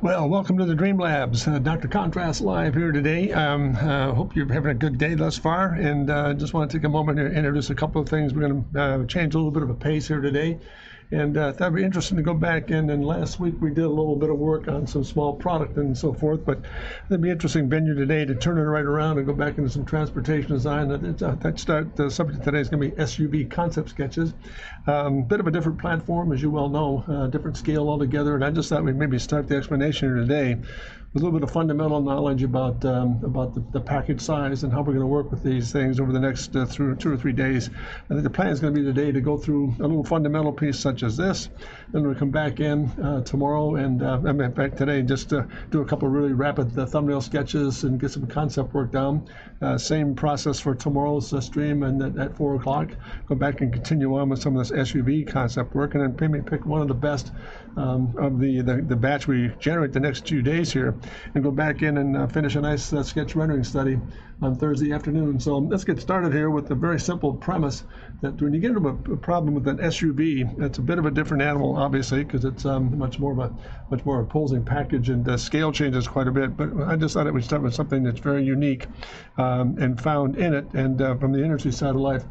Well, welcome to the Dream Labs. Dr. Contrast live here today. Hope you're having a good day thus far, and just want to take a moment to introduce a couple of things. We're going to change a little bit of a pace here today, and thought it'd be interesting to go back in. And last week we did a little bit of work on some small product and so forth, but it'd be interesting venue today to turn it right around and go back into some transportation design. The subject today is going to be SUV concept sketches. Bit of a different platform, as you well know, different scale altogether, and I just thought we'd maybe start the explanation here today with a little bit of fundamental knowledge about the package size and how we're going to work with these things over the next through 2 or 3 days. I think the plan is going to be today to go through a little fundamental piece such as this, then we'll come back in tomorrow and back today just to do a couple of really rapid thumbnail sketches and get some concept work down. Same process for tomorrow's stream, and at 4 o'clock go back and continue on with some of this SUV concept work, and then maybe pick one of the best of the batch we generate the next 2 days here, and go back in and finish a nice sketch rendering study on Thursday afternoon. So let's get started here with a very simple premise that when you get into a problem with an SUV, it's a bit of a different animal, obviously, because it's much more imposing package, and the scale changes quite a bit. But I just thought it would start with something that's very unique and found in it, and from the industry side of life.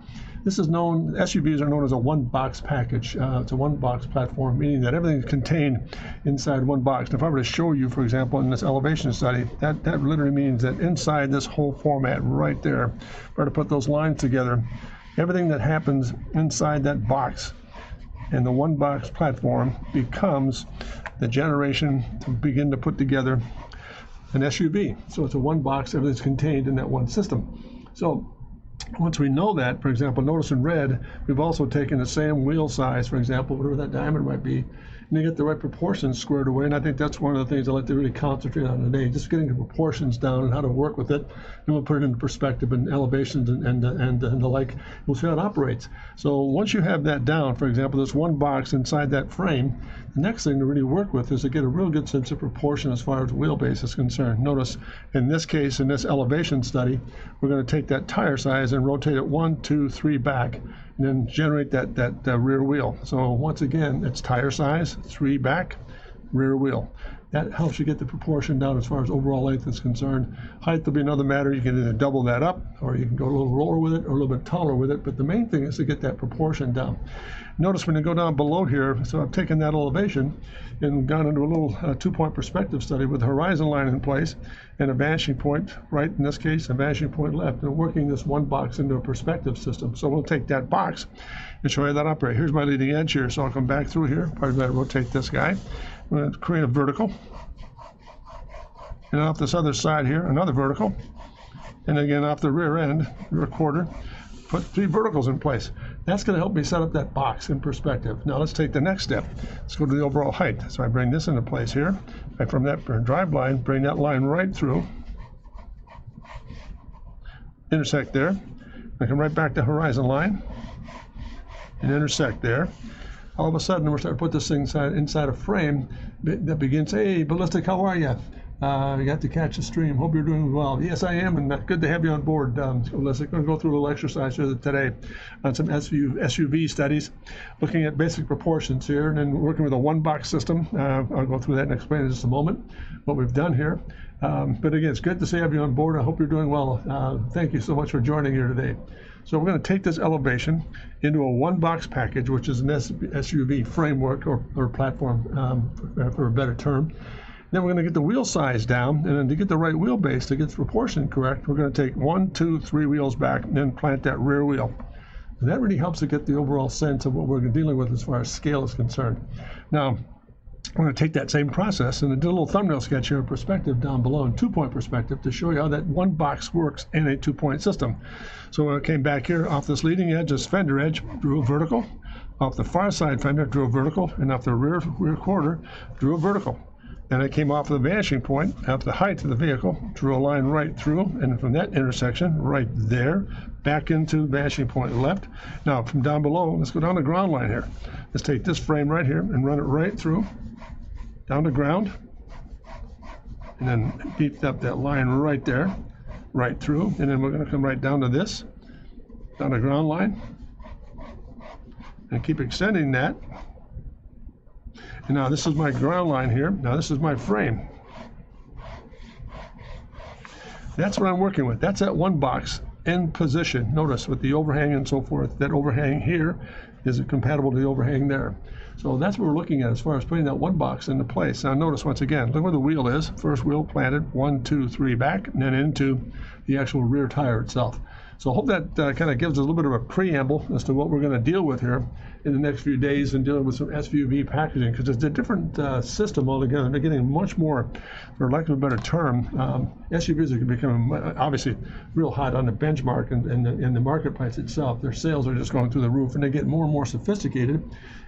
This is known, SUVs are known as a one-box package. It's a one-box platform, meaning that everything is contained inside one box. Now, if I were to show you, for example, in this elevation study, that literally means that inside this whole format right there, if I were to put those lines together, everything that happens inside that box and the one-box platform becomes the generation to begin to put together an SUV. So it's a one box, everything's contained in that one system. So once we know that, for example, notice in red, we've also taken the same wheel size, for example, whatever that diameter might be, and you get the right proportions squared away. And I think that's one of the things I like to really concentrate on today, just getting the proportions down and how to work with it. And we'll put it into perspective and elevations and the like. We'll see how it operates. So once you have that down, for example, this one box inside that frame, the next thing to really work with is to get a real good sense of proportion as far as wheelbase is concerned. Notice in this case, in this elevation study, we're going to take that tire size and rotate it 1, 2, 3 back, and then generate that rear wheel. So once again, it's tire size, 3 back, rear wheel. That helps you get the proportion down as far as overall length is concerned. Height will be another matter. You can either double that up, or you can go a little lower with it, or a little bit taller with it. But the main thing is to get that proportion down. Notice when you go down below here, so I've taken that elevation and gone into a little 2-point perspective study with a horizon line in place and a vanishing point right, in this case, a vanishing point left, and working this one box into a perspective system. So we'll take that box and show you that operate. Here's my leading edge here, so I'll come back through here. Pardon me, I rotate this guy. I'm going to create a vertical. And off this other side here, another vertical. And again, off the rear end, rear quarter, put 3 verticals in place. That's going to help me set up that box in perspective. Now let's take the next step. Let's go to the overall height. So I bring this into place here. I, from that drive line, bring that line right through. Intersect there. I come right back to horizon line and intersect there. All of a sudden, we're starting to put this thing inside a frame that begins, hey, Ballistic, how are you? You got to catch the stream. Hope you're doing well. Yes, I am, and good to have you on board. Ballistic, going to go through a little exercise here today on some SUV studies, looking at basic proportions here, and then working with a one-box system. I'll go through that and explain in just a moment what we've done here. But again, it's good to have you on board. I hope you're doing well. Thank you so much for joining here today. So we're going to take this elevation into a one-box package, which is an SUV framework or platform, for a better term. Then we're going to get the wheel size down, and then to get the right wheelbase, to get the proportion correct, we're going to take 1, 2, 3 wheels back, and then plant that rear wheel. And that really helps to get the overall sense of what we're dealing with as far as scale is concerned. Now, I'm going to take that same process and do a little thumbnail sketch here in perspective down below in 2-point perspective to show you how that one box works in a 2-point system. So when I came back here off this leading edge, this fender edge, drew a vertical. Off the far side fender, drew a vertical. And off the rear quarter, drew a vertical. Then I came off the vanishing point, off the height of the vehicle, drew a line right through, and from that intersection, right there, back into the vanishing point left. Now, from down below, let's go down the ground line here. Let's take this frame right here and run it right through, down to ground, and then beef up that line right there, right through, and then we're going to come right down to this, down the ground line, and keep extending that. And now this is my ground line here. Now this is my frame. That's what I'm working with. That's that one box in position. Notice with the overhang and so forth, that overhang here is compatible to the overhang there. So that's what we're looking at as far as putting that one box into place. Now notice once again, look where the wheel is. First wheel planted, 1, 2, 3 back, and then into the actual rear tire itself. So I hope that kind of gives us a little bit of a preamble as to what we're going to deal with here in the next few days and dealing with some SUV packaging, because it's a different system altogether. They're getting much more, for lack of a better term, SUVs are becoming obviously real hot on the benchmark and in the marketplace itself. Their sales are just going through the roof, and they get more and more sophisticated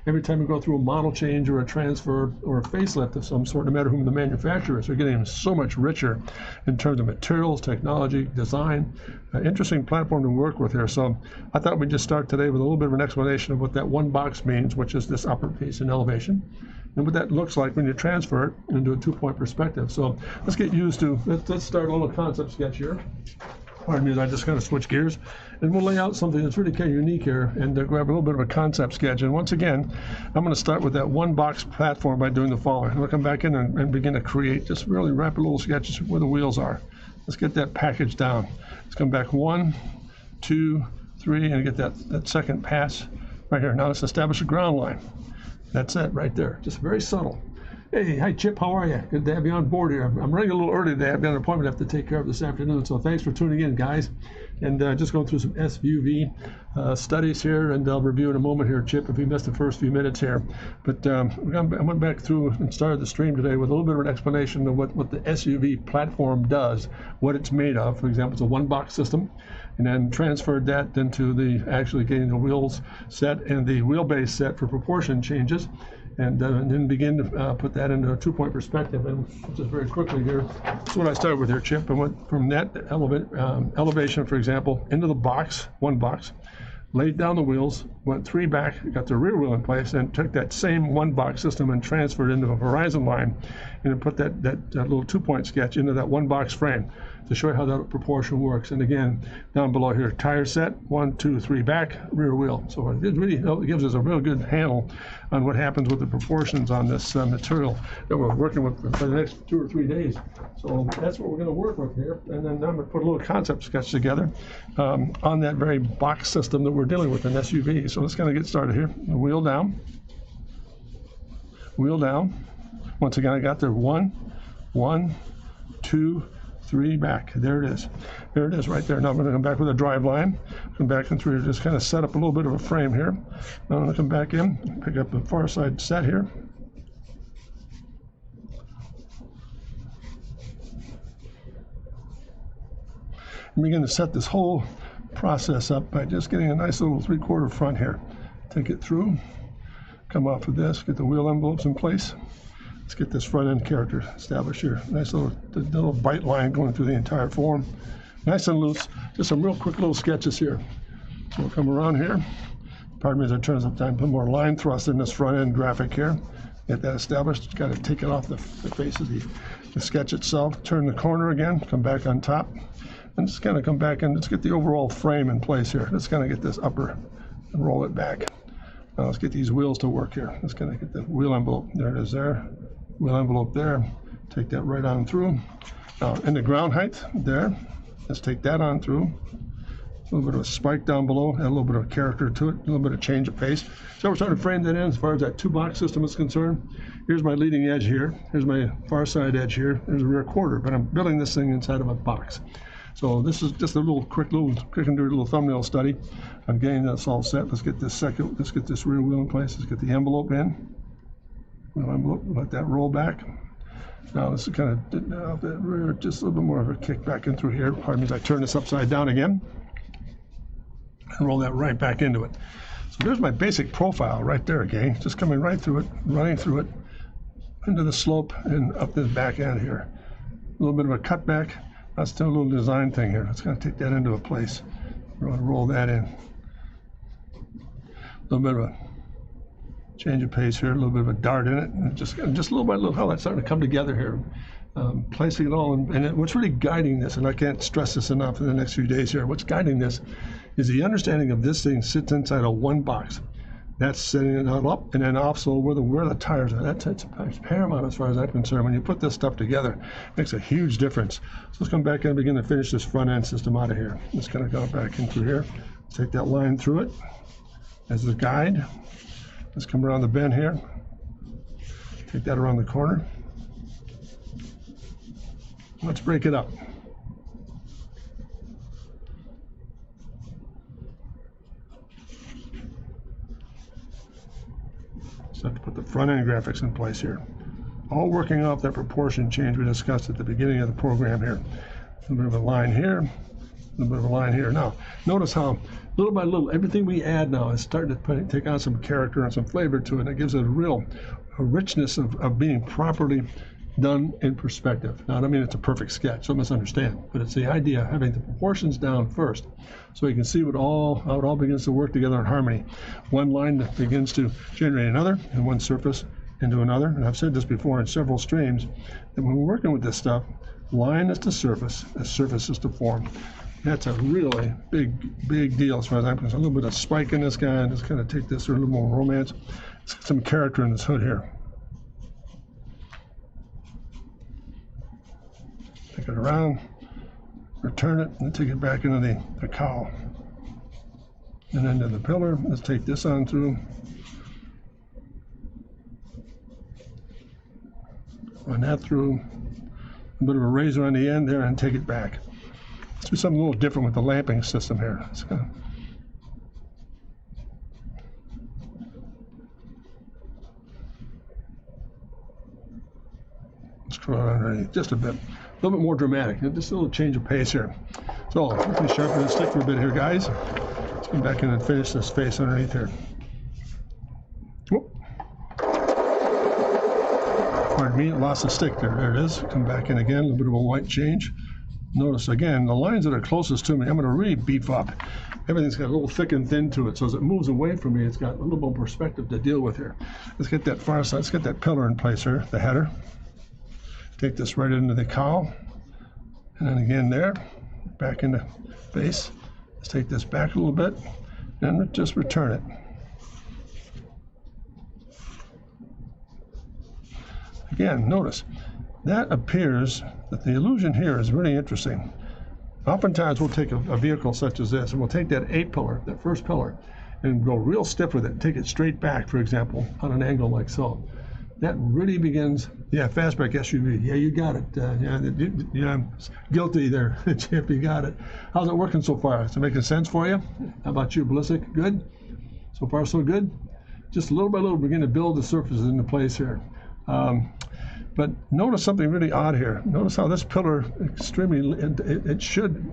every time you go through a model change or a transfer or a facelift of some sort, no matter whom the manufacturer is. They're getting so much richer in terms of materials, technology, design. Interesting platform to work with here. So I thought we'd just start today with a little bit of an explanation of what that one box means, which is this upper piece in elevation, and what that looks like when you transfer it into a two-point perspective. So let's get used to, let's start a little concept sketch here. Pardon me as I just kind of switch gears, and we'll lay out something that's really kind of unique here and grab a little bit of a concept sketch. And once again, I'm going to start with that one box platform by doing the following. I'll come back in and begin to create just really rapid little sketches where the wheels are. Let's get that package down. Let's come back 1, 2, 3, and get that second pass right here. Now let's establish a ground line. That's it right there. Just very subtle. Hey, hi Chip, how are you? Good to have you on board here. I'm running a little early today. I've got an appointment I have to take care of this afternoon, so thanks for tuning in, guys. And just going through some SUV studies here, and I'll review in a moment here, Chip, if you missed the first few minutes here. But I went back through and started the stream today with a little bit of an explanation of what the SUV platform does, what it's made of. For example, it's a one-box system, and then transferred that into the actually getting the wheels set and the wheelbase set for proportion changes. And then begin to put that into a two-point perspective. And just very quickly here, that's what I started with here, Chip. I went from that elevation, for example, into the box, one box, laid down the wheels, went 3 back, got the rear wheel in place, and took that same one box system and transferred into a horizon line, and then put that little two-point sketch into that one box frame to show you how that proportion works. And again, down below here, tire set, 1, 2, 3 back, rear wheel. So it really gives us a real good handle on what happens with the proportions on this material that we're working with for the next 2 or 3 days. So that's what we're going to work with here. And then I'm going to put a little concept sketch together on that very box system that we're dealing with in SUV. So let's kind of get started here. Wheel down. Wheel down. Once again, I got there 1, 2, 3 back. There it is. There it is right there. Now I'm going to come back with a drive line. Come back and through, just kind of set up a little bit of a frame here. Now I'm going to come back in, pick up the far side set here. And begin to set this whole process up by just getting a nice little 3/4 front here. Take it through, come off of this, get the wheel envelopes in place. Let's get this front end character established here. Nice little bite line going through the entire form. Nice and loose. Just some real quick little sketches here. So we'll come around here. Pardon me as I turn some time, put more line thrust in this front end graphic here. Get that established. Got to take it off the face of the sketch itself. Turn the corner again, come back on top. And just kind of come back and let's get the overall frame in place here. Let's kind of get this upper and roll it back. Now let's get these wheels to work here. Let's kind of get the wheel envelope. There it is there. Wheel envelope there. Take that right on through. Now in the ground height there, let's take that on through. A little bit of a spike down below, add a little bit of character to it, a little bit of change of pace. So we're starting to frame that in as far as that two-box system is concerned. Here's my leading edge here. Here's my far side edge here. There's a rear quarter, but I'm building this thing inside of a box. So this is just a quick and dirty little thumbnail study on getting this all set. Let's get this rear wheel in place. Let's get the envelope in. Wheel envelope, let that roll back. Now this is kind of that rear, just a little bit more of a kick back in through here. Pardon me as I turn this upside down again and roll that right back into it. So there's my basic profile right there, gang. Just coming right through it, running through it into the slope and up the back end here. A little bit of a cutback. That's still a little design thing here. Let's kind of take that into a place. We're going to roll that in. A little bit of a change of pace here, a little bit of a dart in it, and just little by little how that's starting to come together here. Placing it all, what's really guiding this, and I can't stress this enough in the next few days here, what's guiding this is the understanding of this thing sits inside a one box. That's setting it all up, and then also where the tires are. That's paramount as far as I'm concerned. When you put this stuff together, it makes a huge difference. So let's come back in and begin to finish this front end system out of here. Let's kind of go back in through here. Let's take that line through it as the guide. Let's come around the bend here. Take that around the corner. Let's break it up. So I have to put the front end graphics in place here. All working off that proportion change we discussed at the beginning of the program here. A little bit of a line here, a little bit of a line here. Now, notice how little by little, everything we add now is starting to take on some character and some flavor to it. And it gives it a richness of being properly done in perspective. Now, I don't mean it's a perfect sketch, don't misunderstand, but it's the idea of having the proportions down first so you can see how it all begins to work together in harmony. One line that begins to generate another, and one surface into another. And I've said this before in several streams, that when we're working with this stuff, line is to surface is to form. That's a really big deal as far as I'm concerned. A little bit of spike in this guy, and just kind of take this for a little more romance. Let's get some character in this hood here. Take it around, return it, and take it back into the cowl. And into the pillar. Let's take this on through. Run that through. A bit of a razor on the end there and take it back. Let's do something a little different with the lamping system here. Let's screw it underneath just a bit. A little bit more dramatic. Just a little change of pace here. So let me sharpen the stick for a bit here, guys. Let's come back in and finish this face underneath here. Whoop. Pardon me, lost the stick there. There it is. Come back in again, a little bit of a white change. Notice again, the lines that are closest to me, I'm going to really beef up. Everything's got a little thick and thin to it, so as it moves away from me, it's got a little more perspective to deal with here. Let's get that far side, let's get that pillar in place here, the header. Take this right into the cowl, and then again there, back into base. Let's take this back a little bit, and just return it. Again, notice, that appears that the illusion here is really interesting. Oftentimes we'll take a vehicle such as this, and we'll take that A-pillar, that first pillar, and go real stiff with it, take it straight back, for example, on an angle like so. That really begins, yeah, fastback SUV. Yeah, you got it. Yeah, I'm guilty there, Chip. You got it. How's it working so far? Is it making sense for you? How about you, Ballistic? Good? So far, so good? Just little by little, begin to build the surfaces into place here. But notice something really odd here. Notice how this pillar it should,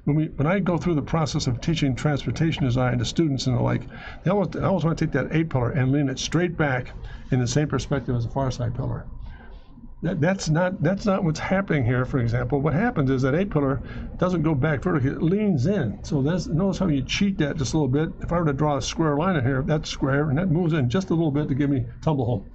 when I go through the process of teaching transportation design to students and the like, I always want to take that A-pillar and lean it straight back in the same perspective as the far side pillar. That's not what's happening here, for example. What happens is that A-pillar doesn't go back vertically, it leans in. So notice how you cheat that just a little bit. If I were to draw a square line in here, that's square, and that moves in just a little bit to give me tumble home.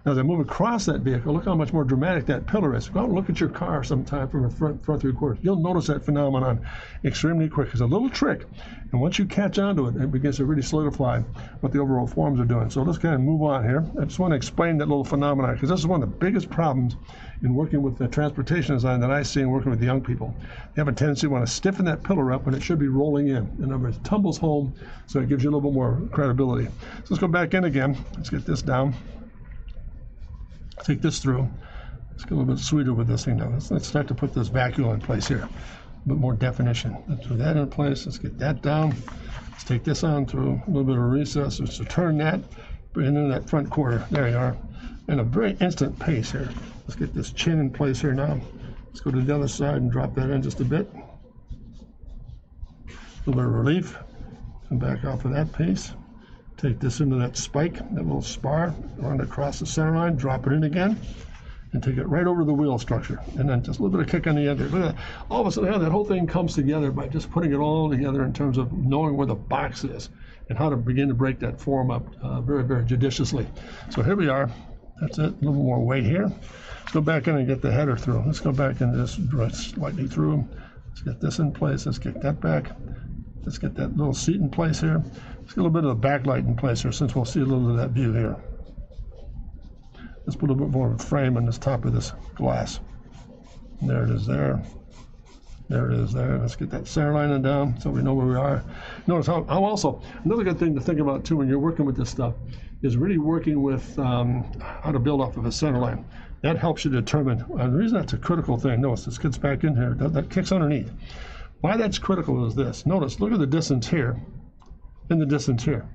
Now, as I move across that vehicle, look how much more dramatic that pillar is. Go out and look at your car sometime from the front three quarters. You'll notice that phenomenon extremely quick. It's a little trick, and once you catch on to it, it begins to really solidify what the overall forms are doing. So let's kind of move on here. I just want to explain that little phenomenon, because this is one of the biggest problems in working with the transportation design that I see in working with the young people. They have a tendency to want to stiffen that pillar up when it should be rolling in. In other words, it tumbles home, so it gives you a little bit more credibility. So let's go back in again. Let's get this down. Take this through. Let's get a little bit sweeter with this thing now. Let's start to put this vacuole in place here. A bit more definition. Let's put that in place. Let's get that down. Let's take this on through a little bit of a recess. Let's turn that, bring it into that front quarter. There you are. In a very instant pace here. Let's get this chin in place here now. Let's go to the other side and drop that in just a bit. A little bit of relief. Come back off of that pace. Take this into that spike, that little spar, run it across the center line, drop it in again, and take it right over the wheel structure. And then just a little bit of kick on the end there. But all of a sudden, that whole thing comes together by just putting it all together in terms of knowing where the box is and how to begin to break that form up very, very judiciously. So here we are. That's it. A little more weight here. Let's go back in and get the header through. Let's go back and just run slightly through. Let's get this in place. Let's kick that back. Let's get that little seat in place here. Let's get a little bit of the backlight in place here, since we'll see a little bit of that view here. Let's put a little bit more of a frame on this top of this glass. And there it is there. There it is there. Let's get that center line down so we know where we are. Notice how also, another good thing to think about too when you're working with this stuff is really working with how to build off of a center line. That helps you determine, and the reason that's a critical thing, notice this gets back in here, that kicks underneath. Why that's critical is this. Notice, look at the distance here and the distance here.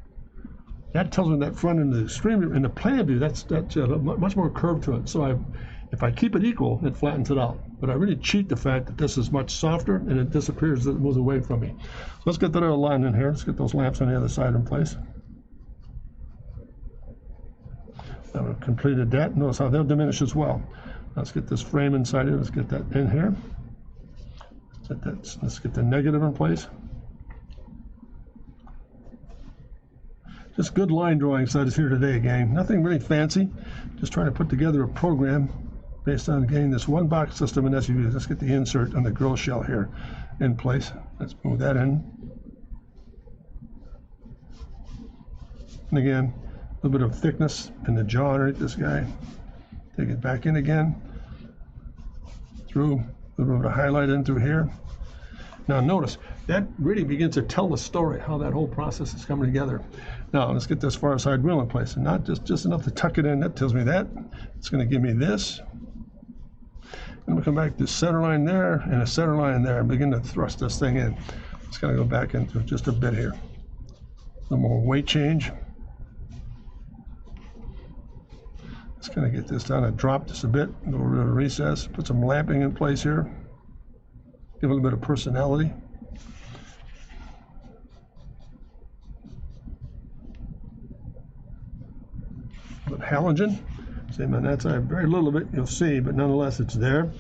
That tells me that front end of the extreme, in the plan view, that's much more curved to it. So if I keep it equal, it flattens it out. But I really cheat the fact that this is much softer and it disappears, it moves away from me. So let's get that other line in here. Let's get those lamps on the other side in place. Now we've completed that. Notice how they'll diminish as well. Let's get this frame inside here. Let's get that in here. Let's get the negative in place. Just good line drawing studies here today, gang. Nothing really fancy. Just trying to put together a program based on getting this one box system in SUVs. Let's get the insert on the grill shell here in place. Let's move that in. And again, a little bit of thickness in the jaw underneath this guy. Take it back in again. Through, a little bit of highlight in through here. Now notice, that really begins to tell the story, how that whole process is coming together. Now let's get this far side wheel in place, and not just enough to tuck it in. That tells me that. It's going to give me this. And we'll come back to center line there and a center line there and begin to thrust this thing in. It's going to go back into just a bit here. A little more weight change. Let's kind of get this down and drop just a bit, a little bit of recess, put some lamping in place here. Give it a little bit of personality. But halogen, same on that side, very little of it you'll see, but nonetheless it's there.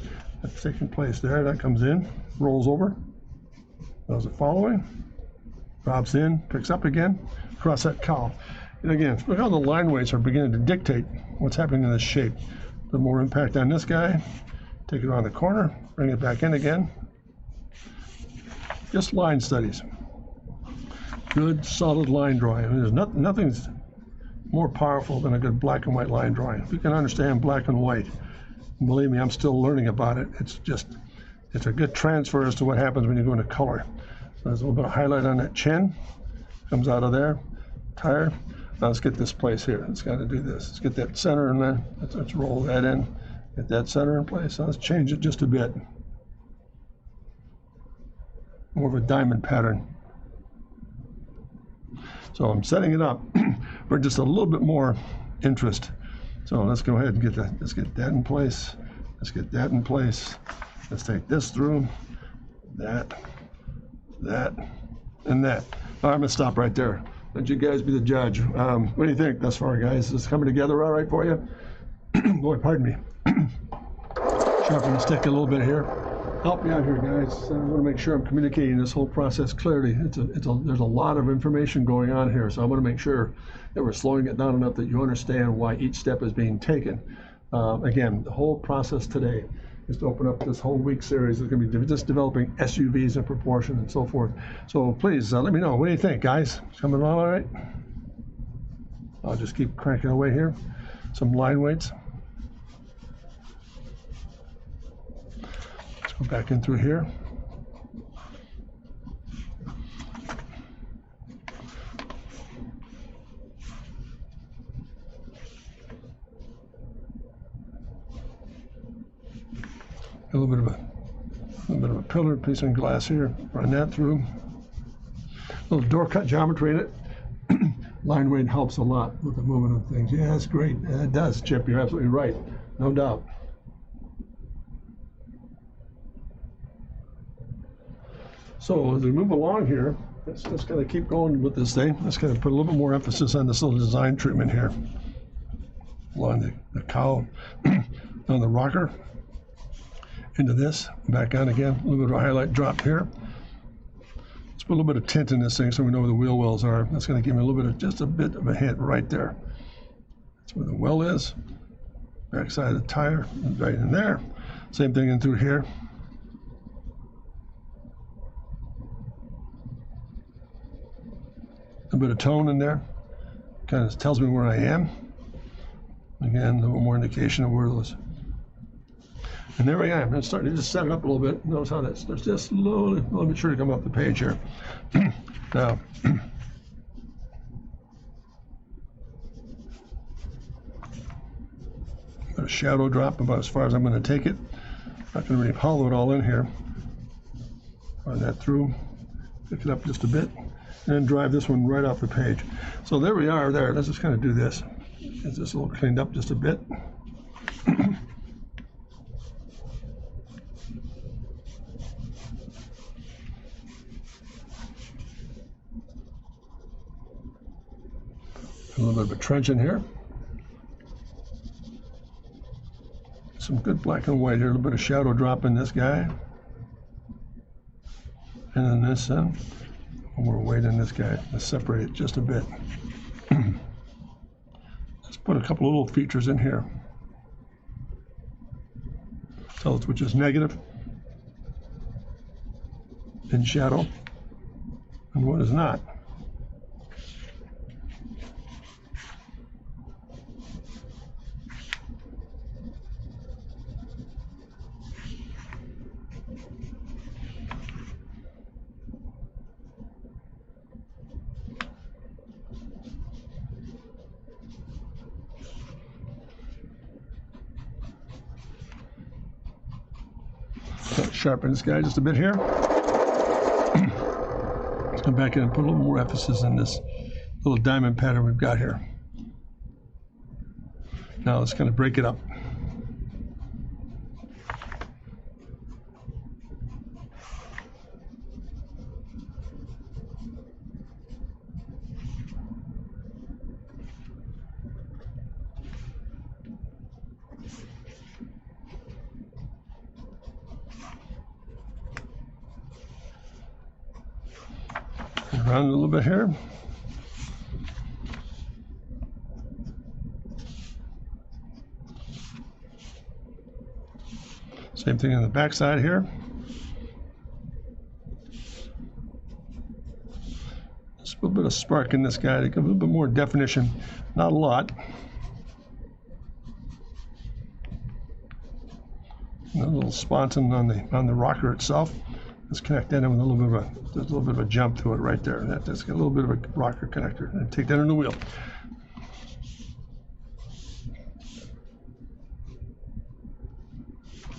That's taking place there. That comes in, rolls over, does the following, drops in, picks up again, across that cowl. And again, look how the line weights are beginning to dictate what's happening in this shape. The more impact on this guy, take it around the corner, bring it back in again. Just line studies. Good, solid line drawing. I mean, there's nothing's more powerful than a good black and white line drawing. If you can understand black and white, believe me, I'm still learning about it. It's a good transfer as to what happens when you go into color. So there's a little bit of highlight on that chin, comes out of there, tire. Now let's get this place here. It's got to do this. Let's get that center in there. Let's roll that in. Get that center in place. Now let's change it just a bit. More of a diamond pattern. So I'm setting it up for just a little bit more interest. So let's go ahead and get that. Let's get that in place. Let's get that in place. Let's take this through. That, and that. All right, I'm gonna stop right there. Let you guys be the judge. What do you think thus far, guys? Is this coming together all right for you? Boy, pardon me. Sharpen the stick a little bit here. Help me out here, guys. I want to make sure I'm communicating this whole process clearly. There's a lot of information going on here, so I want to make sure that we're slowing it down enough that you understand why each step is being taken. Again, the whole process today is to open up this whole week series. It's going to be just developing SUVs in proportion and so forth. So please let me know. What do you think, guys? Coming along all right? I'll just keep cranking away here. Some line weights. Go back in through here. A little bit of a pillar, piece of glass here. Run that through. A little door cut geometry in it. Line weight helps a lot with the movement of things. Yeah, that's great. It does, Chip. You're absolutely right. No doubt. So as we move along here, let's just kind of keep going with this thing. Let's kind of put a little bit more emphasis on this little design treatment here. Along the cowl, on the rocker, into this, back on again. A little bit of a highlight drop here. Let's put a little bit of tint in this thing so we know where the wheel wells are. That's going to give me a little bit of, just a bit of a hint right there. That's where the well is. Back side of the tire, right in there. Same thing in through here. A bit of tone in there. Kind of tells me where I am. Again, a little more indication of where those. And there I am. I'm starting to just set it up a little bit. Notice how that's just slowly, a little bit sure to come up the page here. Now, a shadow drop about as far as I'm going to take it. Not going to really hollow it all in here. Run that through, pick it up just a bit, and then drive this one right off the page. So there we are there. Let's just kind of do this. Get this a little cleaned up just a bit. A little bit of a trench in here. Some good black and white here, a little bit of shadow drop in this guy. And then this, one more weight in this guy. Let's separate it just a bit. Let's put a couple of little features in here. Tell us which is negative in shadow and what is not. Sharpen this guy just a bit here. Let's come back in and put a little more emphasis in this little diamond pattern we've got here. Now let's kind of break it up. Around a little bit here. Same thing on the back side here. Just a little bit of spark in this guy to give a little bit more definition. Not a lot. A little sponson on the rocker itself. Let's connect that in with a little bit of a jump to it right there. And that's got a little bit of a rocker connector. And take that in the wheel.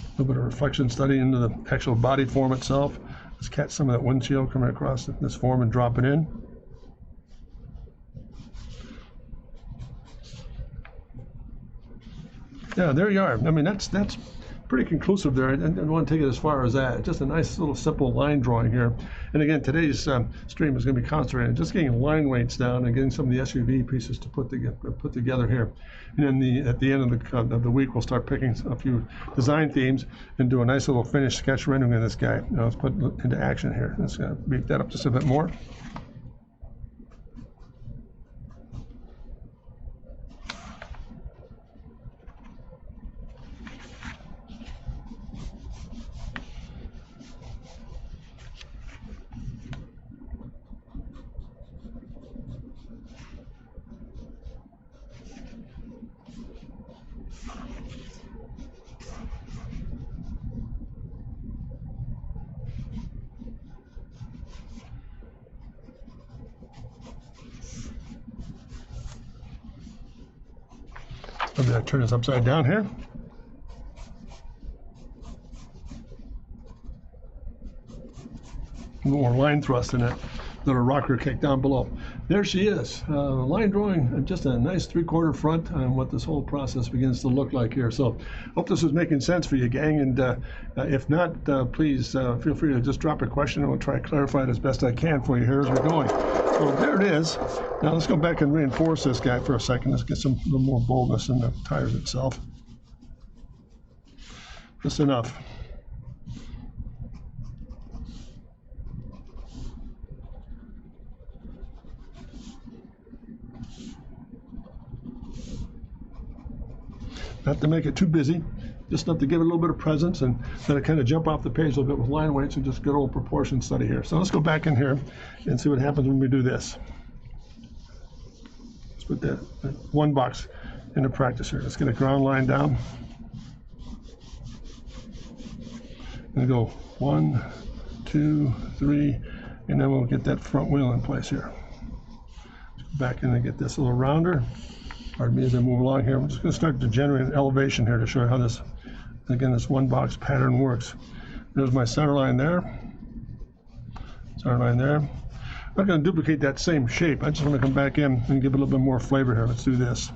A little bit of reflection study into the actual body form itself. Let's catch some of that windshield coming across this form and drop it in. Yeah, there you are. I mean, that's pretty conclusive there. I didn't want to take it as far as that. Just a nice little simple line drawing here. And again, today's stream is going to be concentrated just getting line weights down and getting some of the SUV pieces to put together here. And then at the end of the week, we'll start picking a few design themes and do a nice little finished sketch rendering of this guy. Now let's put it into action here. Let's beef that up just a bit more. I'm going to turn this upside down here. A little more line thrust in it. Little rocker kick down below. There she is. Line drawing, just a nice 3/4 front on what this whole process begins to look like here. So hope this was making sense for you, gang. And if not, please feel free to just drop a question and we'll try to clarify it as best I can for you here as we're going. So there it is. Now let's go back and reinforce this guy for a second. Let's get a little more boldness in the tires itself. Just enough. Not to make it too busy, just enough to give it a little bit of presence and let it kind of jump off the page a little bit with line weights and just good old proportion study here. So let's go back in here and see what happens when we do this. put that one box into practice here. Let's get a ground line down. And go 1, 2, 3, and then we'll get that front wheel in place here. Back in and get this a little rounder. Pardon me as I move along here. I'm just going to start to generate an elevation here to show you how this, again, this one box pattern works. There's my center line there. Center line there. I'm not going to duplicate that same shape. I just want to come back in and give it a little bit more flavor here. Let's do this.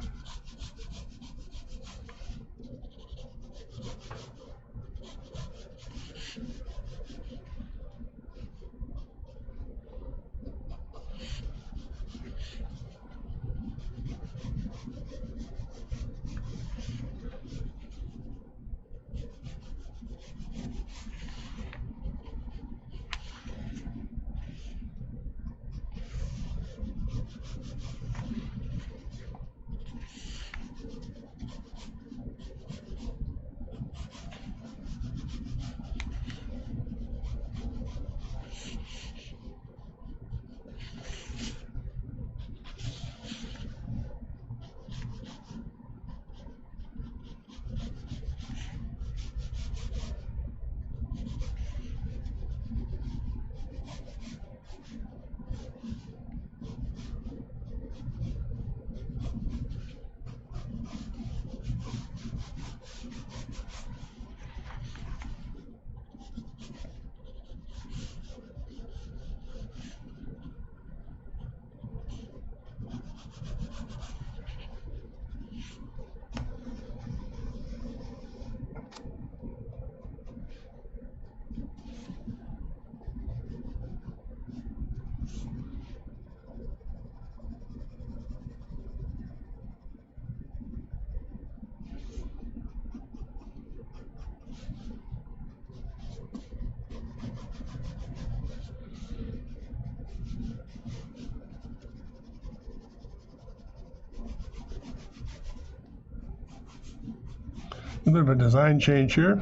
A bit of a design change here.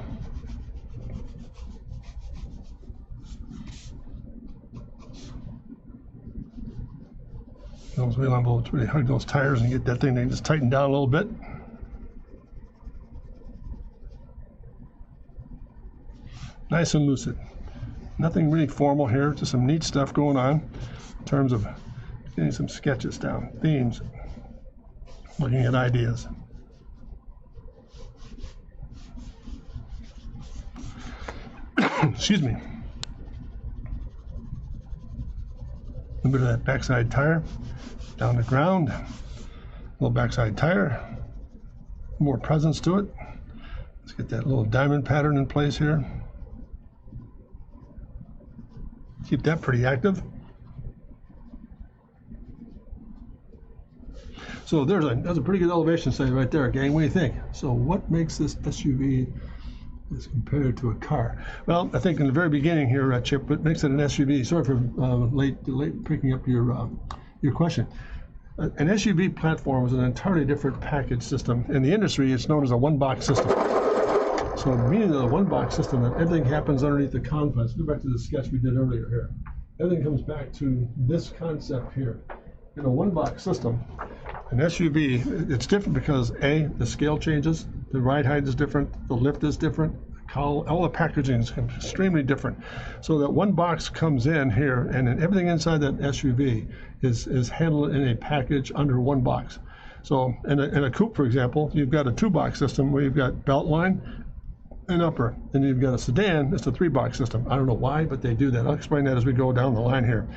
Those wheel envelopes really hug those tires and get that thing to just tighten down a little bit. Nice and lucid. Nothing really formal here, just some neat stuff going on in terms of getting some sketches down, themes, looking at ideas. Excuse me. A bit of that backside tire down the ground. A little backside tire. More presence to it. Let's get that little diamond pattern in place here. Keep that pretty active. So that's a pretty good elevation sight right there, gang. What do you think? So what makes this SUV as compared to a car? Well, I think in the very beginning here, Chip, what makes it an SUV? Sorry for late picking up your question. An SUV platform is an entirely different package system. In the industry, it's known as a one-box system. So the meaning of the one-box system, that everything happens underneath the confines. Go back to the sketch we did earlier here. Everything comes back to this concept here. In a one-box system, an SUV, it's different because A, the scale changes, the ride height is different, the lift is different, all the packaging is extremely different. So that one box comes in here, and then everything inside that SUV is handled in a package under one box. So in a coupe, for example, you've got a two-box system where you've got belt line and upper, and you've got a sedan, it's a three-box system. I don't know why, but they do that. I'll explain that as we go down the line here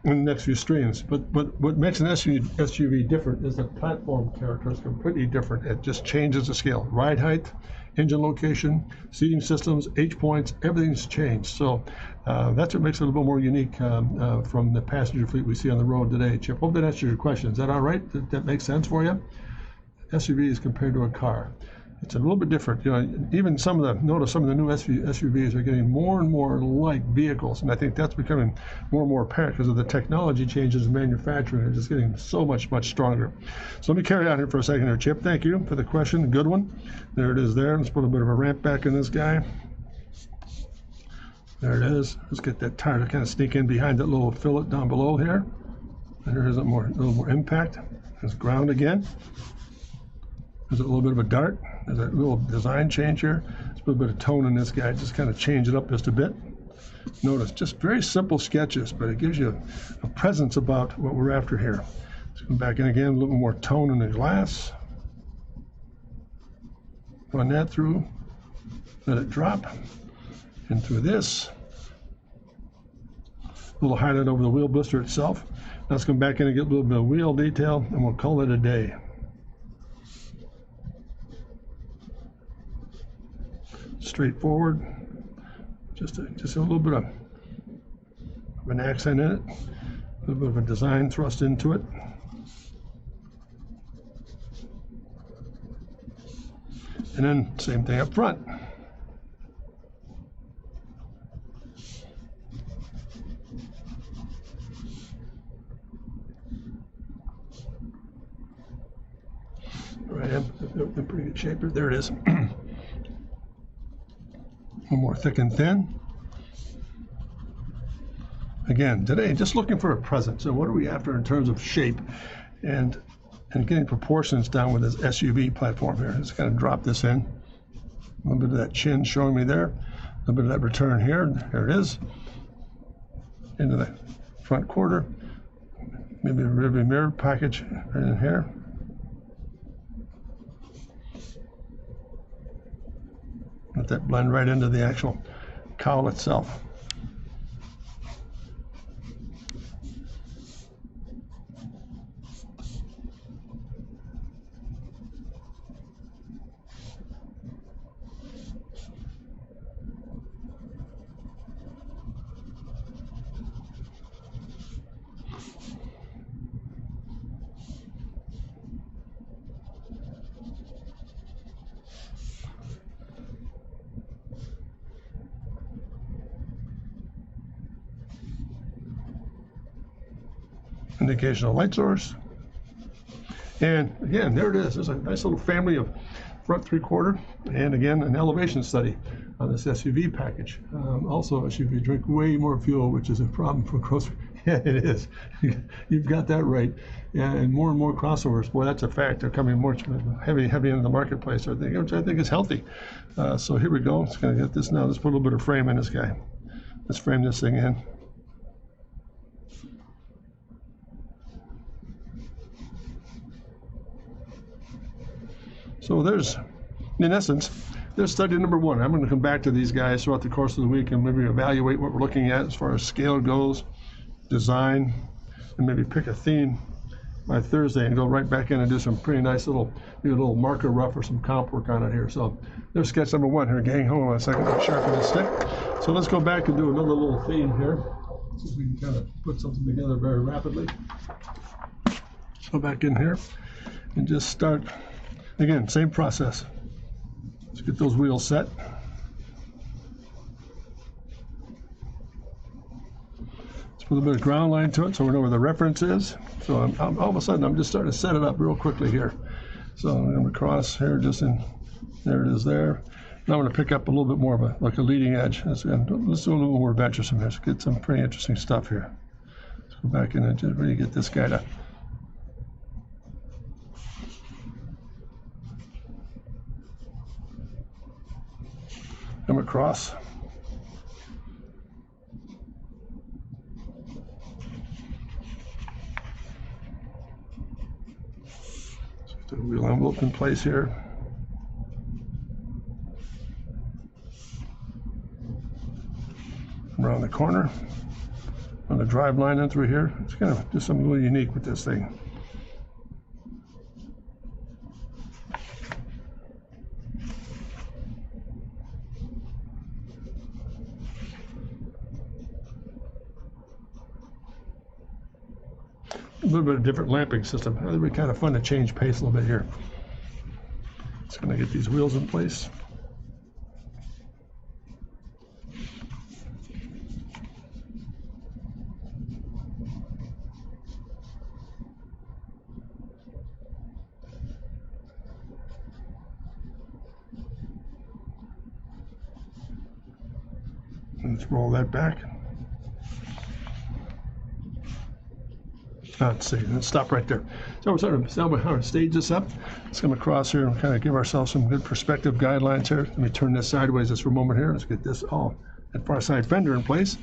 in the next few streams. But what makes an SUV different is the platform character is completely different. It just changes the scale. Ride height, engine location, seating systems, H-points, everything's changed. So that's what makes it a little bit more unique from the passenger fleet we see on the road today. Chip, hope that answers your question. Is that all right? That makes sense for you? SUVs compared to a car. It's a little bit different. You know, even some of the new SUVs are getting more and more like vehicles, and I think that's becoming more and more apparent because of the technology changes in manufacturing. They're just getting so much stronger. So let me carry on here for a second here, Chip. Thank you for the question. Good one. There it is there. Let's put a bit of a ramp back in this guy. There it is. Let's get that tire to kind of sneak in behind that little fillet down below here. And there is a little more impact. There's ground again. There's a little bit of a dart. There's a little design change here. There's a little bit of tone in this guy. Just kind of change it up just a bit. Notice, just very simple sketches, but it gives you a presence about what we're after here. Let's come back in again, a little more tone in the glass. Run that through. Let it drop. And through this. A little highlight over the wheel blister itself. Now let's come back in and get a little bit of wheel detail, and we'll call it a day. Straightforward. Just a little bit of an accent in it. A little bit of a design thrust into it. And then same thing up front. All right, I'm in pretty good shape here. There it is. A little more thick and thin. Again, today, just looking for a presence. So what are we after in terms of shape and getting proportions down with this SUV platform here. Just kind of drop this in. A little bit of that chin showing me there. A little bit of that return here. There it is. Into the front quarter. Maybe a rearview mirror package right in here. Let that blend right into the actual cowl itself. Indication of light source. And again, there it is. There's a nice little family of front 3/4, and again, an elevation study on this SUV package. Also, SUV drink way more fuel, which is a problem for grocery. Yeah, it is. You've got that right. Yeah, and more crossovers. Boy, that's a fact. They're coming more heavy into the marketplace, which I think is healthy. So here we go. It's going to get this now. Let's put a little bit of frame in this guy. Let's frame this thing in. So there's, in essence, there's study number one. I'm going to come back to these guys throughout the course of the week and maybe evaluate what we're looking at as far as scale goes, design, and maybe pick a theme by Thursday and go right back in and do some pretty nice little marker rough or some comp work on it here. So there's sketch number one here, gang. Hold on a second, I'll sharpen this stick. So let's go back and do another little theme here. See if we can kind of put something together very rapidly. Let's go back in here and just start. Again, same process. Let's get those wheels set. Let's put a bit of ground line to it so we know where the reference is. So I'm all of a sudden, I'm just starting to set it up real quickly here. So I'm going to cross here just in, there it is there. Now I'm going to pick up a little bit more of a leading edge. Let's do a little more venturesome here. Let's get some pretty interesting stuff here. Let's go back in and just really get this guy to come across. So the wheel envelope in place here. Around the corner. On the drive line in through here. It's kind of just something really unique with this thing. A little bit of different lamping system. It'll be kind of fun to change pace a little bit here. Just going to get these wheels in place. Let's roll that back. Let's see, let's stop right there. So we're starting to stage this up. Let's come across here and kind of give ourselves some good perspective guidelines here. Let me turn this sideways just for a moment here. Let's get this that far side fender in place.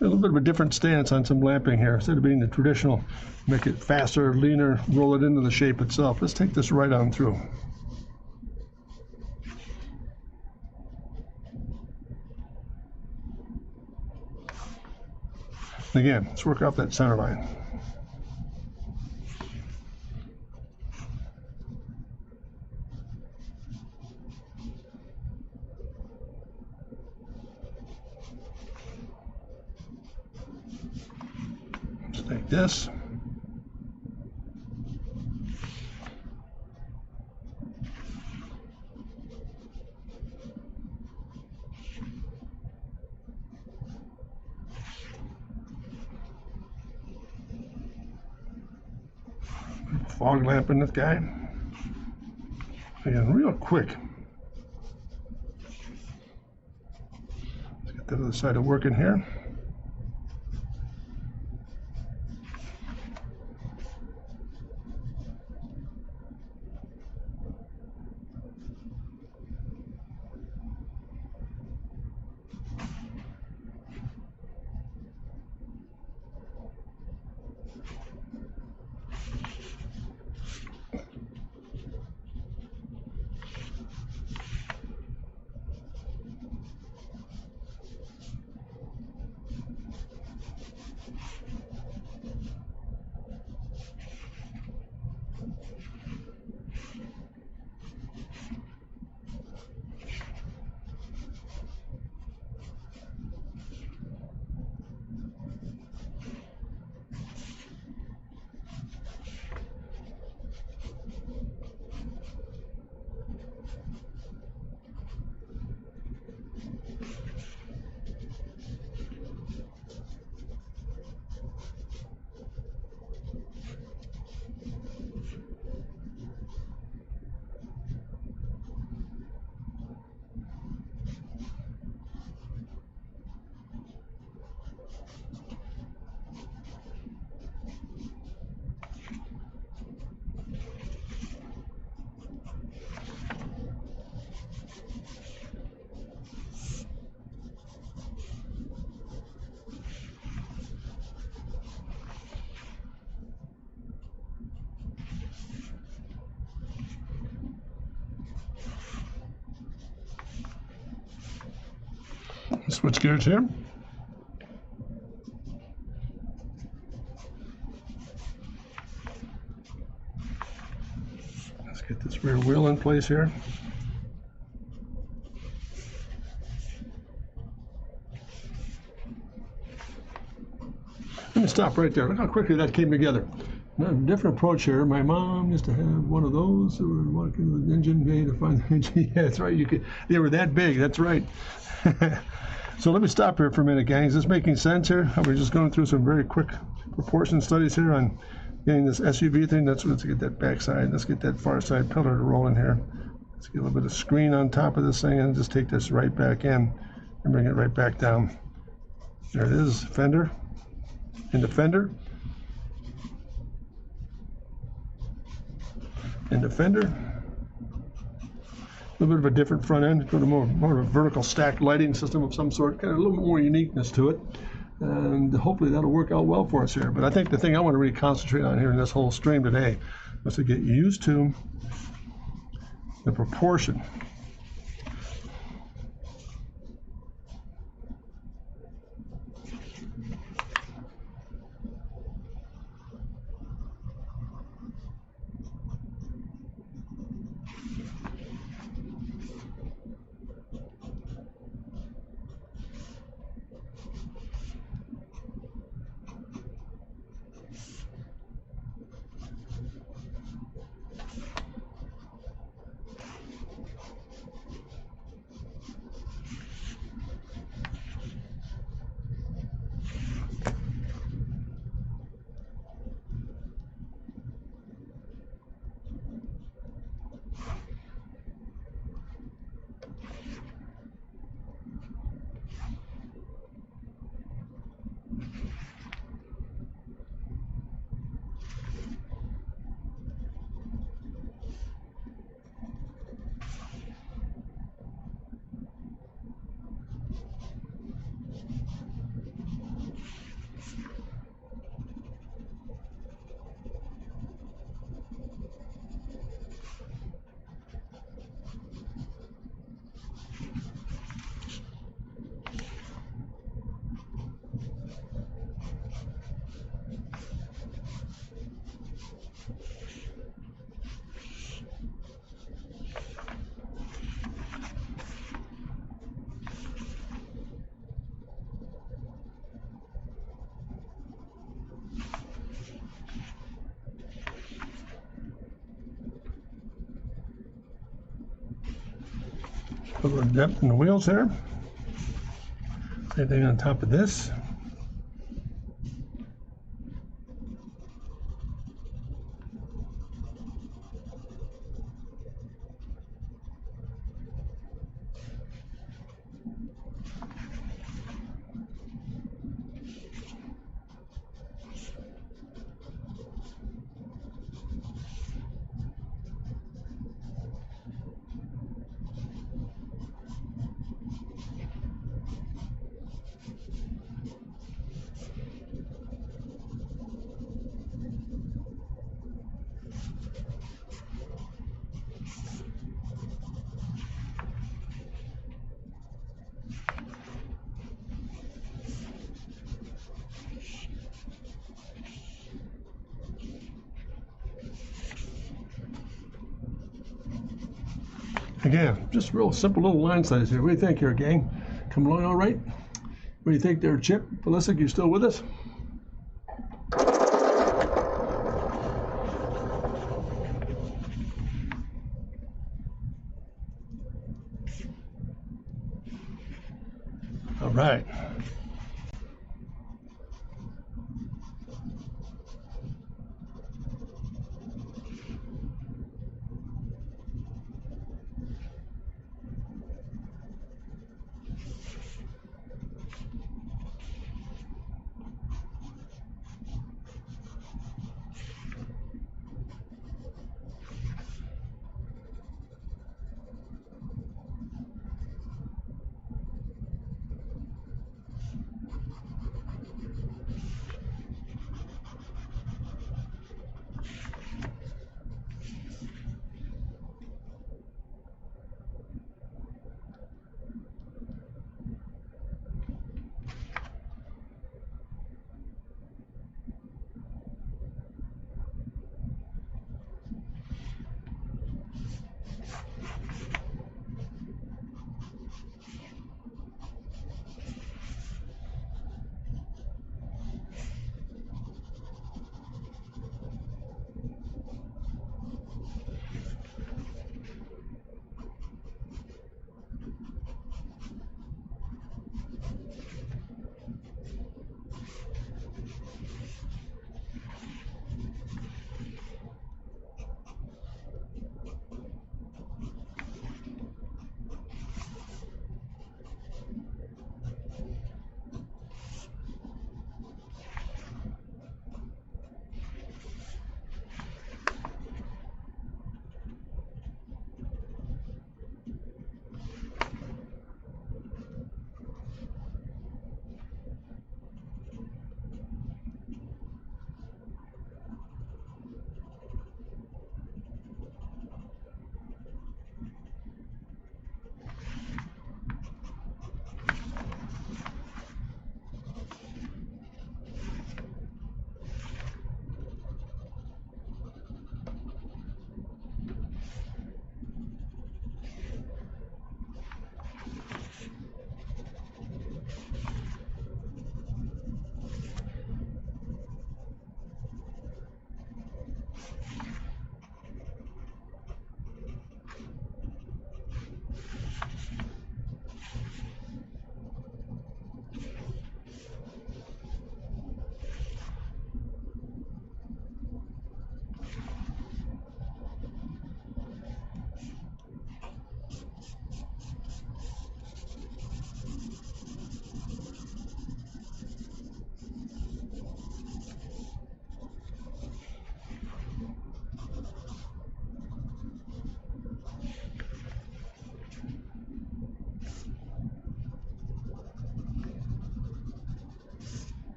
A little bit of a different stance on some lamping here. Instead of being the traditional, make it faster, leaner, roll it into the shape itself. Let's take this right on through. Again, let's work off that center line. Let's take this. Fog lamp in this guy. Again, real quick. Let's get the other side of working here. Switch gears here. Let's get this rear wheel in place here. Let me stop right there. Look how quickly that came together. Now, a different approach here. My mom used to have one of those. So we walk into the engine bay to find the engine. Yeah, that's right. They were that big. That's right. So let me stop here for a minute, gang. Is this making sense here? We're just going through some very quick proportion studies here on getting this SUV thing. Let's get that back side. Let's get that far side pillar to roll in here. Let's get a little bit of screen on top of this thing and just take this right back in and bring it right back down. There it is, fender. Into fender. Into fender. A little bit of a different front end, go to more of a vertical stacked lighting system of some sort, kind of a little more uniqueness to it, and hopefully that'll work out well for us here. But I think the thing I want to really concentrate on here in this whole stream today was to get used to the proportion. A little depth in the wheels there. Same thing on top of this. Again, just real simple little line size here. What do you think here, gang? Come along all right? What do you think there, Chip? Melissa, you still with us? All right.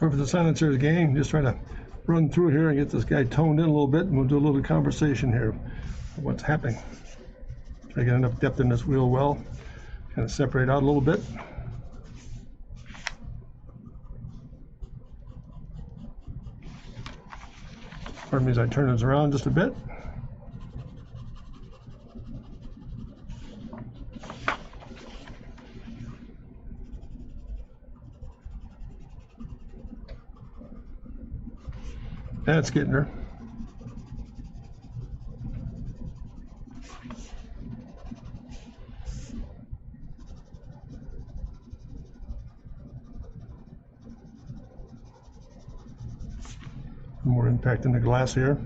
Sorry for the silencers, gang. Just trying to run through here and get this guy toned in a little bit, and we'll do a little conversation here of what's happening. Try to get enough depth in this wheel well. Kind of separate out a little bit. Pardon me as I turn this around just a bit. That's getting her. More impact in the glass here.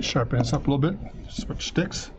Sharpen this up a little bit, switch sticks.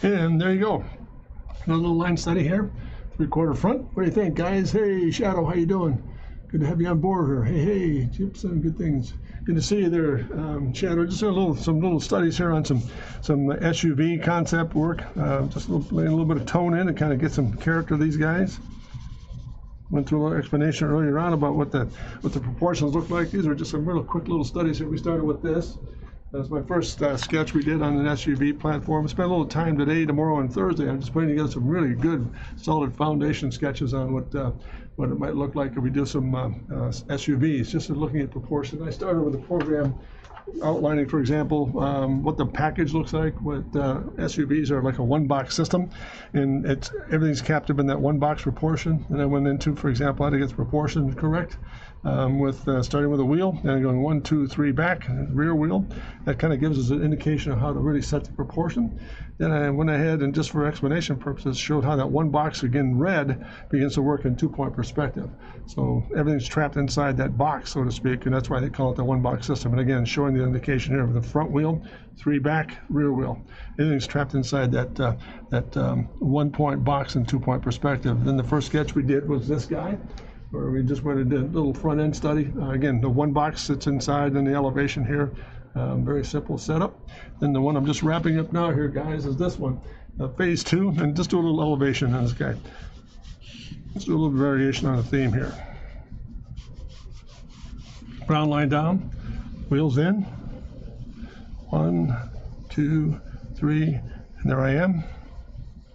And there you go. Another little line study here. 3/4 front. What do you think, guys? Hey, Shadow, how you doing? Good to have you on board here. Hey, Gibson, good things. Good to see you there, Shadow. Just some little studies here on some SUV concept work. Just laying a little bit of tone in and kind of get some character of these guys. Went through a little explanation earlier on about what the proportions look like. These are just some real quick little studies here. We started with this. That's my first sketch we did on an SUV platform. I spent a little time today, tomorrow, and Thursday. I'm just putting together some really good, solid foundation sketches on what it might look like if we do some SUVs, just looking at proportion. I started with a program outlining, for example, what the package looks like. What SUVs are like a one-box system, and everything's captive in that one-box proportion. And I went into, for example, how to get the proportion correct. Starting with a wheel and going 1, 2, 3 back, rear wheel. That kind of gives us an indication of how to really set the proportion. Then I went ahead and, just for explanation purposes, showed how that one box, again red, begins to work in 2-point perspective. So everything's trapped inside that box, so to speak, and that's why they call it the one box system. And again, showing the indication here of the front wheel, 3 back, rear wheel. Everything's trapped inside that 1-point box in 2-point perspective. Then the first sketch we did was this guy, where we just went and did a little front end study. Again, the one box sits inside in the elevation here. Very simple setup. Then the one I'm just wrapping up now here, guys, is this one, phase 2, and just do a little elevation on this guy. Let's do a little variation on the theme here. Brown line down, wheels in. 1, 2, 3, and there I am.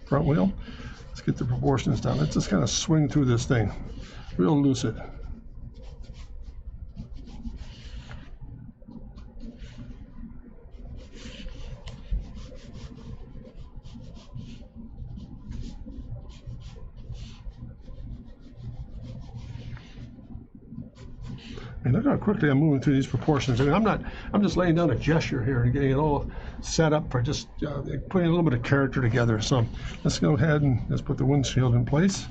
Front wheel. Let's get the proportions down. Let's just kind of swing through this thing. Real lucid. And look how quickly I'm moving through these proportions. I mean, I'm just laying down a gesture here and getting it all set up for just putting a little bit of character together. So let's go ahead and let's put the windshield in place.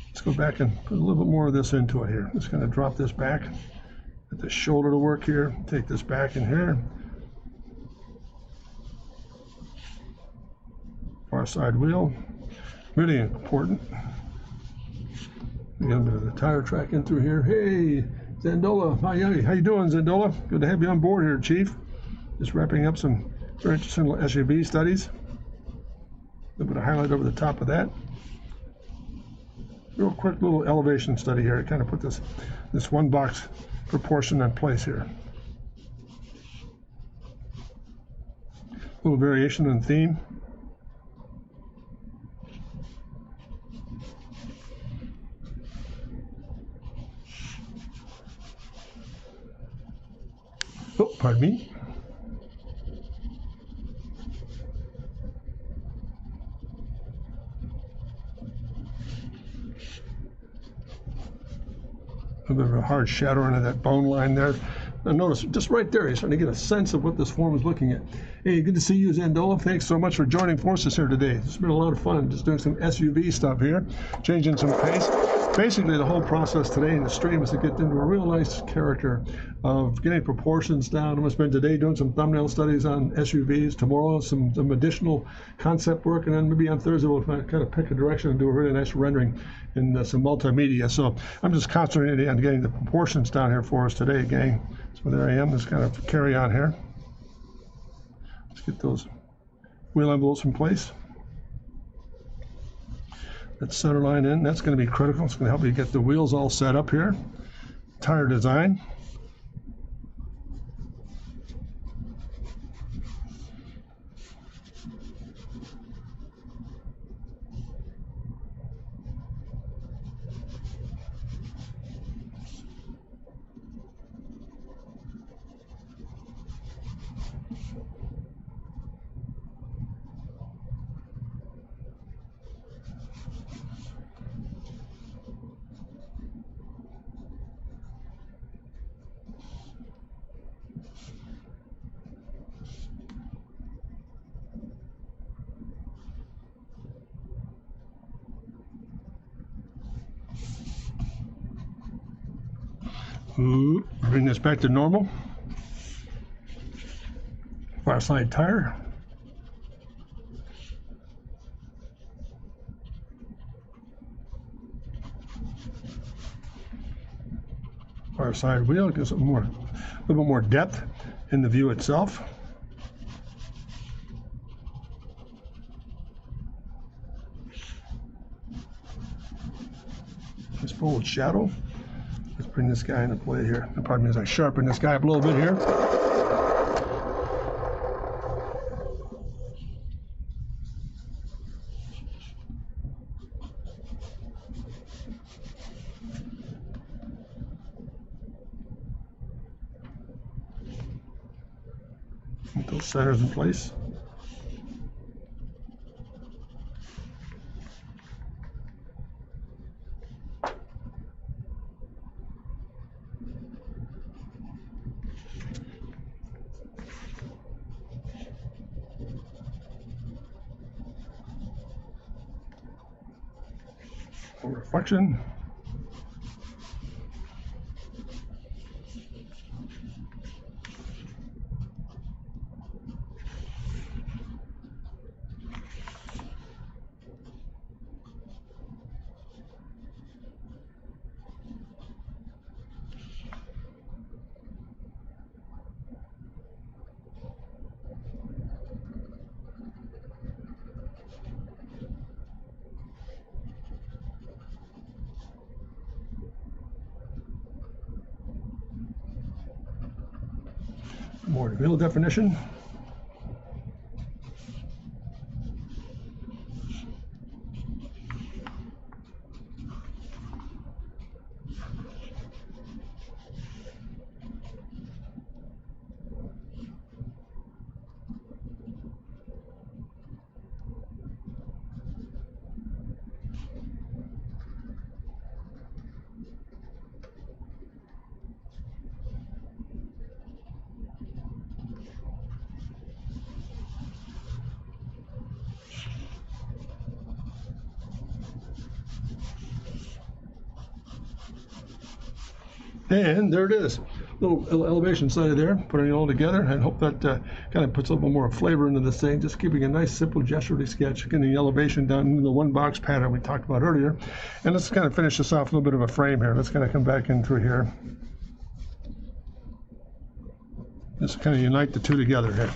Let's go back and put a little bit more of this into it here. Just going to drop this back, get the shoulder to work here, take this back in here. Far side wheel, really important. Get a bit of the tire track in through here. Hey, Zandola, how you doing, Zandola? Good to have you on board here, Chief. Just wrapping up some very interesting SUV studies. A little bit of highlight over the top of that. Real quick little elevation study here to kind of put this one box proportion in place here. A little variation in theme. Oh, pardon me. A bit of a hard shadow into that bone line there. Now notice just right there, you're starting to get a sense of what this form is looking at. Hey, good to see you, Zandola. Thanks so much for joining forces here today. It's been a lot of fun just doing some SUV stuff here, changing some pace. Basically, the whole process today in the stream is to get into a real nice character of getting proportions down. I'm going to spend today doing some thumbnail studies on SUVs. Tomorrow, some additional concept work, and then maybe on Thursday we'll kind of pick a direction and do a really nice rendering in some multimedia. So I'm just concentrating on getting the proportions down here for us today, gang. So there I am. Just kind of carry on here. Let's get those wheel envelopes in place. That center line in, that's going to be critical. It's going to help you get the wheels all set up here. Tire design. Bring this back to normal. Far side tire. Far side wheel gives it a little bit more depth in the view itself. This forward shadow. Let's bring this guy into play here. Pardon me as I sharpen this guy up a little bit here. Get those centers in place. Reflection. More wheel definition. And there it is, little elevation side of there, putting it all together, and hope that kind of puts a little more flavor into this thing, just keeping a nice simple gesturally sketch, getting the elevation down in the one box pattern we talked about earlier. And let's kind of finish this off with a little bit of a frame here. Let's kind of come back in through here. Just kind of unite the two together here.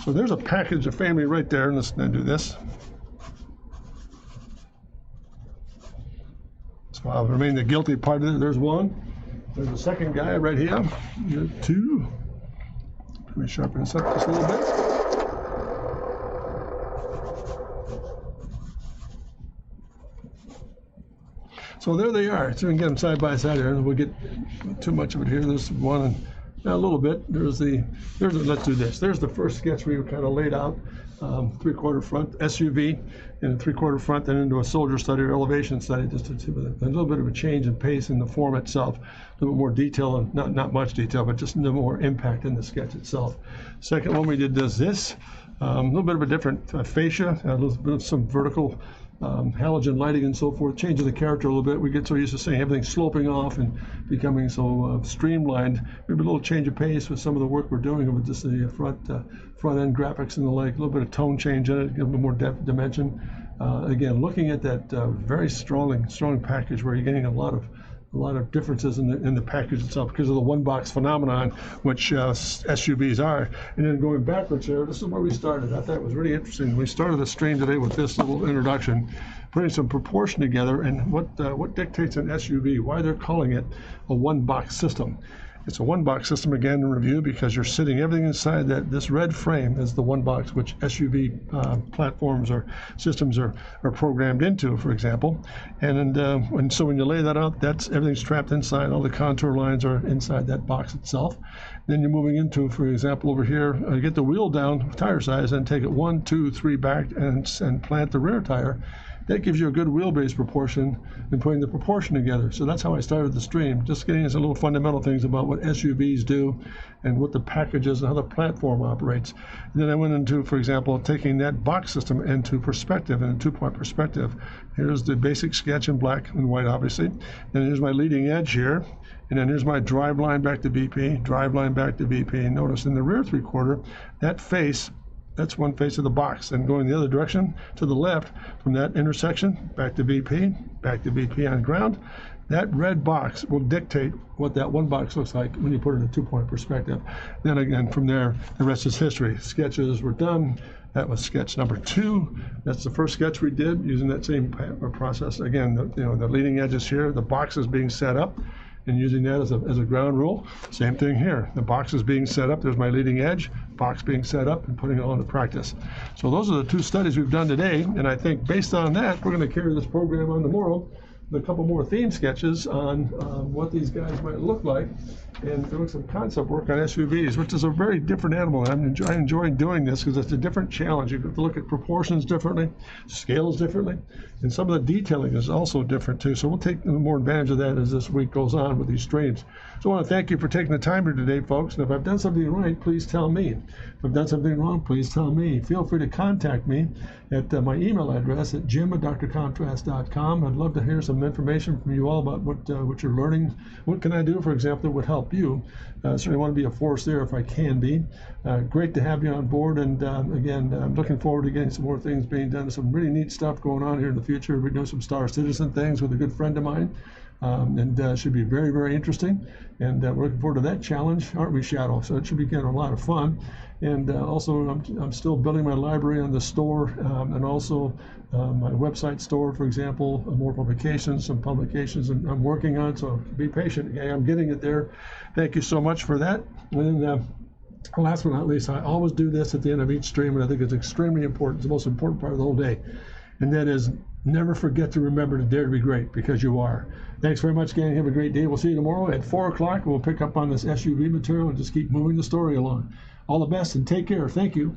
So there's a package of family right there, and let's then do this. So I'll remain the guilty part of it. There's one. There's the second guy right here. There's two. Let me sharpen this up just a little bit. So there they are. So we can get them side by side here, and we'll get too much of it here. There's one, and a little bit. Let's do this. There's the first sketch we kind of laid out 3/4 front SUV and a 3/4 front, then into a soldier study or elevation study, just a little bit of a change in pace in the form itself, a little bit more detail, and not much detail, but just a little more impact in the sketch itself. Second one we did is this, a little bit of a different fascia, a little bit of some vertical halogen lighting and so forth, changing the character a little bit. We get so used to seeing everything sloping off and becoming so streamlined. Maybe a little change of pace with some of the work we're doing with just the front end graphics and the like, a little bit of tone change in it, give it more depth dimension. Again, looking at that very strong package where you're getting a lot of differences in the package itself because of the one box phenomenon, which SUVs are. And then going backwards here, this is where we started. I thought it was really interesting. We started the stream today with this little introduction, putting some proportion together and what dictates an SUV, why they're calling it a one box system. It's a one box system again in review because you're sitting everything inside this red frame is the one box which SUV platforms or systems are programmed into, for example. And so when you lay that out, everything's trapped inside. All the contour lines are inside that box itself. Then you're moving into, for example, over here, get the wheel down, tire size, and take it 1, 2, 3 back and plant the rear tire. That gives you a good wheelbase proportion and putting the proportion together. So that's how I started the stream, just getting into little fundamental things about what SUVs do and what the package is and how the platform operates. And then I went into, for example, taking that box system into perspective, in a 2-point perspective. Here's the basic sketch in black and white, obviously. Then here's my leading edge here. And then here's my drive line back to BP, drive line back to BP. And notice in the rear 3/4, that face, that's one face of the box, and going the other direction to the left from that intersection back to BP on ground. That red box will dictate what that one box looks like when you put it in a 2-point perspective. Then again, from there, the rest is history. Sketches were done. That was sketch number 2. That's the first sketch we did using that same process. Again, the leading edge is here. The box is being set up. And using that as a ground rule. Same thing here. The box is being set up. There's my leading edge, box being set up, and putting it all into practice. So those are the 2 studies we've done today, and I think based on that, we're going to carry this program on tomorrow with a couple more theme sketches on what these guys might look like, and doing some concept work on SUVs, which is a very different animal. I enjoy doing this because it's a different challenge. You have to look at proportions differently, scales differently, and some of the detailing is also different too. So we'll take more advantage of that as this week goes on with these streams. So I want to thank you for taking the time here today, folks. And if I've done something right, please tell me. If I've done something wrong, please tell me. Feel free to contact me at my email address at jim@drcontrast.com. I'd love to hear some information from you all about what you're learning. What can I do, for example, that would help you? Certainly want to be a force there if I can be. Great to have you on board, and again, I'm looking forward to getting some more things being done. Some really neat stuff going on here in the future. We're doing some Star Citizen things with a good friend of mine, and should be very, very interesting. And we're looking forward to that challenge, aren't we, Shadow? So it should be getting a lot of fun. And also, I'm still building my library on the store, and also my website store, for example, more publications, some publications I'm working on. So be patient. I'm getting it there. Thank you so much for that. And then, last but not least, I always do this at the end of each stream, and I think it's extremely important. It's the most important part of the whole day. And that is, never forget to remember to dare to be great, because you are. Thanks very much, gang. Have a great day. We'll see you tomorrow at 4 o'clock. We'll pick up on this SUV material and just keep moving the story along. All the best and take care. Thank you.